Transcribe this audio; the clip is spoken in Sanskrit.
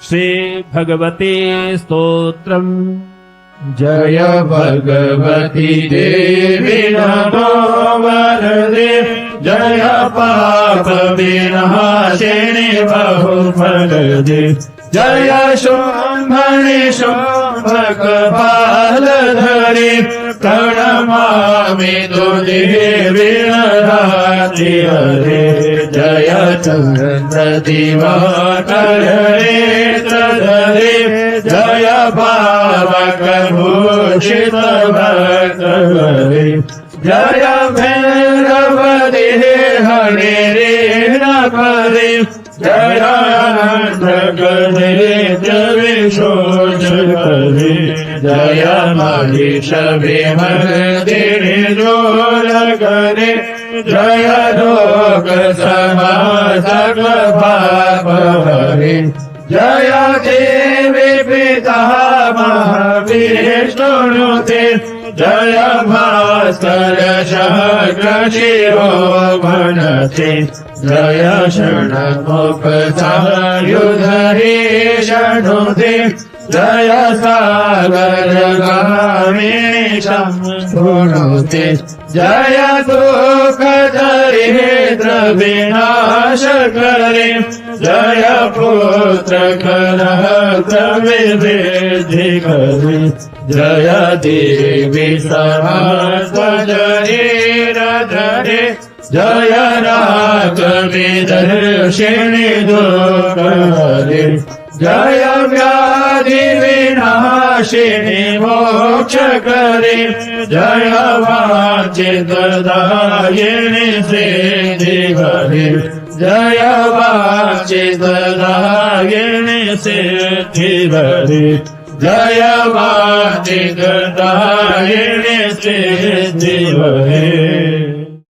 श्रीभगवते स्तोत्रम्। जय भगवती देवी नमो वरदे जय पाप विनाशिनी बहुफलदे जय शुम्भनि शुम्भक पालधरे प्रणमामि तुझे विनराति हरे जय चन्द्र दिवाकर नेत्रधरे जय पावक भूषित भक्तहरे जय भैरव हरे रे नपरे जय विशोचरे जय महिष विमर्दिनि जोर करे जय लोक समासक पाप हरे जय देवी पितामह विष्णुनुते जय भास्कर शक्र शिरोमणते जय षण्मुख सायुधरे षण्मुते जय सागर गामिनी शम्भुनुते जय दुःख दरिद्र विनाश करे जय पुत्र कलह विवृद्धि करे जय देवी सहस्रधरे धरे जय राघवेदर्शिनि दुःखहरे जय व्याधि विनाशिनि मोक्ष करे जय वाञ्छितदायिनि सिद्धि हरे जय वाञ्छितदायिनि सिद्धि हरे जय वाञ्छितदायिनि सिद्धि हरे।